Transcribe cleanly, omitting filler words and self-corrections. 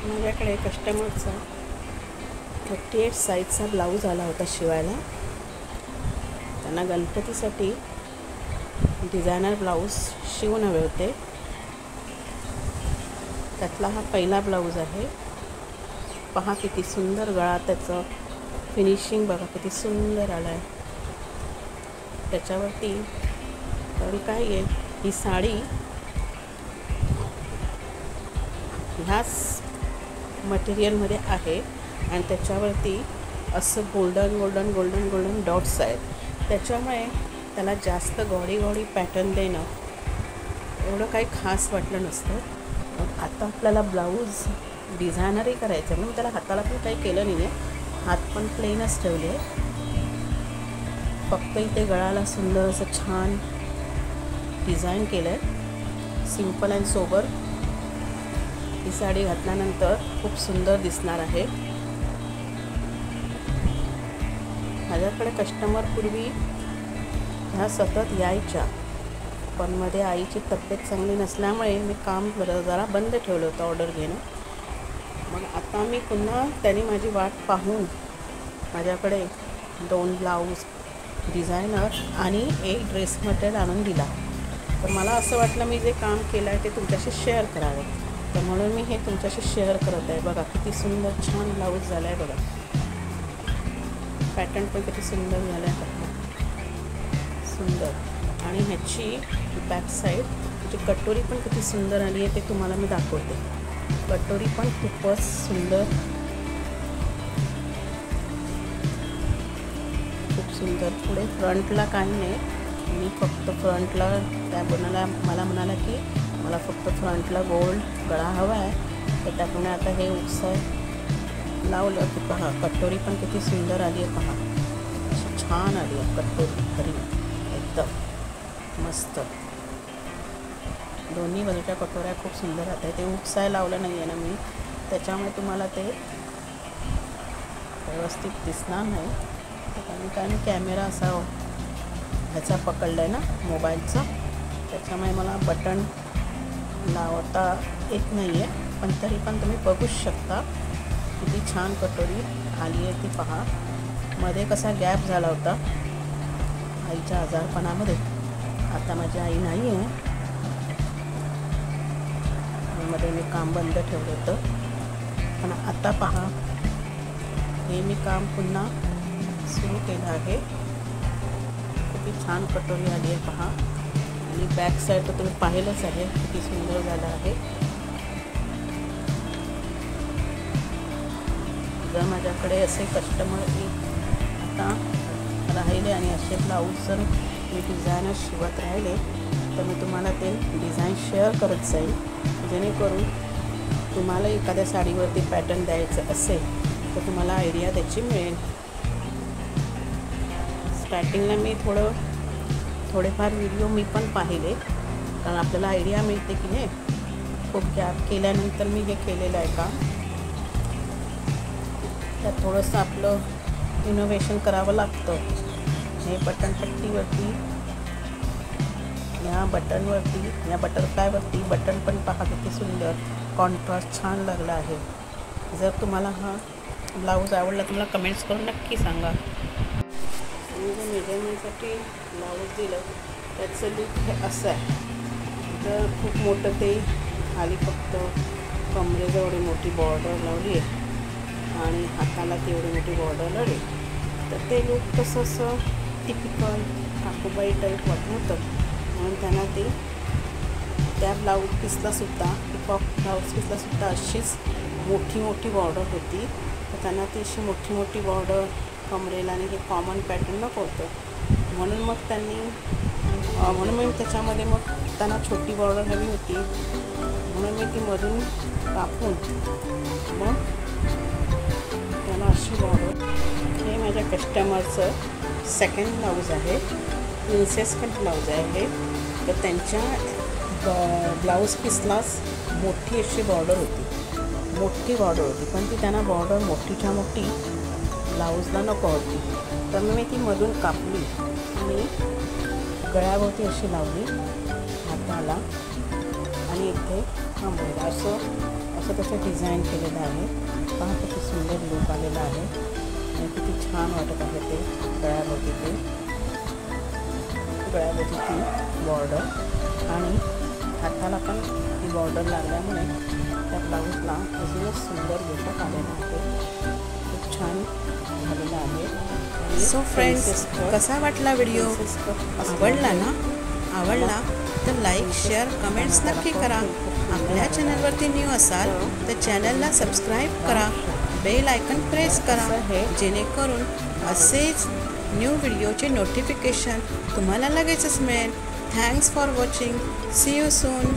माझ्याकडे कस्टमरचा 38 साईजचा ब्लाऊज आला होता शिवायला. त्यांना गणपतीसाठी डिझायनर ब्लाऊज शिवून हवे होते. त्यातला हा पहिला ब्लाऊज आहे. पहा किती सुंदर गळा, त्याचं फिनिशिंग बघा किती सुंदर आलं आहे. त्याच्यावरती तर काय आहे, ही साडी ह्याच मटेरियलमध्ये आहे आणि त्याच्यावरती असं गोल्डन डॉट्स आहेत. त्याच्यामुळे त्याला जास्त गॉडी पॅटर्न देणं एवढं काही खास वाटलं नसतं. आता आपल्याला ब्लाऊज डिझायनरही करायचं म्हणून त्याला हाताला पण काही केलं नाही आहे. हात पण प्लेनच ठेवले. फक्त इथे गळाला सुंदर असं छान डिझाईन केलं आहे. Simple and sober. ही साडी घातल्यानंतर खूप सुंदर दिसणार आहे. माझ्याकडे कस्टमर पूर्वी ह्या सतत यायच्या, पण मध्ये आईची तब्येत चांगली नसल्यामुळे मी काम जरा बंद ठेवलं होतं ऑर्डर घेणं. मग आता मी पुन्हा त्यांनी माझी वाट पाहून माझ्याकडे 2 ब्लाऊज डिझायनर आणि एक ड्रेस मटेरियल आणून दिला. तर मला असं वाटलं मी जे काम केलं आहे ते तुमच्याशी शेअर करावं, तर म्हणून मी हे तुमच्याशी शेअर करत आहे. बघा किती सुंदर छान ब्लाऊज झाला आहे. बघा पॅटर्न पण किती सुंदर झालं आहे. सुंदर. आणि ह्याची बॅक साईड म्हणजे कटोरी पण किती सुंदर आली आहे ते तुम्हाला मी दाखवते. कटोरी पण खूपच सुंदर, खूप सुंदर. पुढे फ्रंटला काही नाही, मी फक्त फ्रंटला त्या मला म्हणाला की मला फक्त फ्रंटला गोल्ड गळा हवा आहे, तर त्यामुळे आता हे उत्सव लावलं की पहा कटोरी पण किती सुंदर आली आहे. पहा अशी छान आली आहे कटोरी खरी, एकदम मस्त. दोन्ही बाजूच्या कटोऱ्या खूप सुंदर राहत आहे. ते उपसाय लावलं नाही आहे ना मी, त्याच्यामुळे तुम्हाला ते व्यवस्थित दिसणार नाही. कारण कॅमेरा असा ह्याचा पकडला आहे ना मोबाईलचा, त्याच्यामुळे मला बटन लावता येत नाही आहे. पण तरी पण तुम्ही बघूच शकता किती छान कटोरी आली आहे ती. पहा मध्ये कसा गॅप झाला होता आईच्या आजारपणामध्ये. आता माझी आई नाही आहे, मध्ये मी काम बंद ठेवलं होतं. पण आता पहा हे मी काम पुन्हा सुरू केलं आहे. खूप छान कटोरी आली आहे पहा. आणि बॅक साईड तर तुम्ही पाहिलंच आहे किती सुंदर झालं आहे. जर माझ्याकडे असे कस्टमर आता राहिले आणि असे ब्लाऊज जर मी डिझायनर शिवत राहिले तर मी तुम्हाला ते डिझाईन शेअर करत जाईल, जेणेकरून तुम्हाला एखाद्या साडीवरती पॅटर्न द्यायचं असेल तर तुम्हाला आयडिया त्याची मिळेल. स्टार्टिंगला मी थोडेफार व्हिडिओ मी पण पाहिले, कारण आपल्याला आयडिया मिळते की नाही. खूप गॅप केल्यानंतर मी हे केलेलं आहे का, त्यात थोडंसं आपलं इनोव्हेशन करावं लागतं. हे बटनपट्टीवरती, या बटनवरती, या बटरफ्लायवरती बटन पण पहा किती सुंदर कॉन्ट्रास्ट छान लागला आहे. जर तुम्हाला हा ब्लाऊज आवडला तर मला कमेंट्स करून नक्की सांगा. मी जे मेजरमेंटसाठी ब्लाऊज दिलं त्याचं लूक हे असं आहे. जर खूप मोठं ते खाली फक्त कमरेजवळ मोठी बॉर्डर लावली आहे आणि हाताला तेवढी मोठी बॉर्डर लावली तर ते लूक तसं असं टिपिकल काकूबाई टाईप वाटत होतं. म्हणून त्यांना ते त्या ब्लाऊज पीसलासुद्धा, पिकॉक ब्लाऊज पीसलासुद्धा अशीच मोठी बॉर्डर होती. तर त्यांना ती अशी मोठी बॉर्डर कमरेला आणि हे कॉमन पॅटर्न नको होतं. म्हणून मग म्हणून त्याच्यामध्ये मग त्यांना छोटी बॉर्डर हवी होती. म्हणून मी ती मधून कापून मग त्याला अशी बॉर्डर. हे माझ्या कस्टमरचं सेकंड ब्लाऊज आहे, प्रिन्सेस कट ब्लाऊज आहे. तर त्यांच्या ब्लाऊज पीसलाच मोठी अशी बॉर्डर होती, पण ती त्यांना बॉर्डर मोठीच्या मोठी ब्लाऊजला नको होती. तर मी ती मधून कापली आणि गळ्याभोवती अशी लावली हाताला आणि इथे थांबवलं. असं त्याचं डिझाईन केलेलं आहे. पहा किती सुंदर लुक आलेला आहे आणि किती छान वाटत आहे ते गळ्याभोवती ती बॉर्डर आणि हाताला पण ती बॉर्डर लागल्यामुळे त्या ब्लाऊजला अजूनच सुंदर लुक आलेला आहे. खूप छान झालेला आहे. सो फ्रेंड्स, कसा वाटला व्हिडिओ? आवडला ना? आवडला तर लाईक, शेअर, कमेंट्स नक्की करा. आपल्या चॅनलवरती न्यू असाल तर चॅनलला सबस्क्राईब करा, बेल आयकन प्रेस करा, जेणेकरून असेच न्यू व्हिडिओचे नोटिफिकेशन तुम्हाला लगेचच मिळेल. Thanks for watching. See you soon.